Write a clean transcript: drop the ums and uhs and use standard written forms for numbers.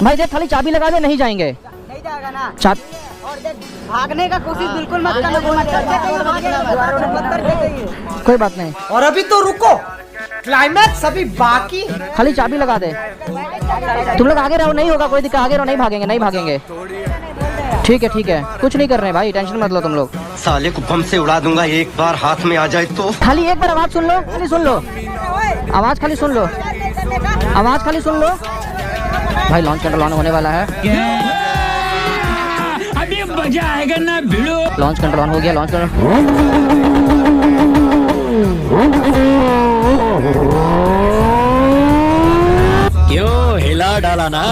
भाई देख खाली चाबी लगा दे, नहीं जाएंगे। नहीं जाएगा ना। और देख भागने का कोशिश बिल्कुल मत करना। कोई बात नहीं। और अभी तो रुको, क्लाइमैक्स अभी बाकी। खाली चाबी लगा दे। तुम लोग आगे रहो, नहीं होगा कोई दिक्कत, आगे रहो, नहीं भागेंगे, नहीं भागेंगे। ठीक है, कुछ नहीं कर रहे भाई, टेंशन मत लो तुम लोग। साले को बम से उड़ा दूंगा एक बार हाथ में आ जाए तो। खाली एक बार आवाज सुन लो, खाली सुन लो, आवाज खाली सुन लो, आवाज खाली सुन लो। भाई लॉन्च कंट्रोल ऑन होने वाला है। अभी मजा आएगा ना भिड़ो। लॉन्च कंट्रोल ऑन हो गया, लॉन्च कंट्रोल। क्यों हिला डाला ना।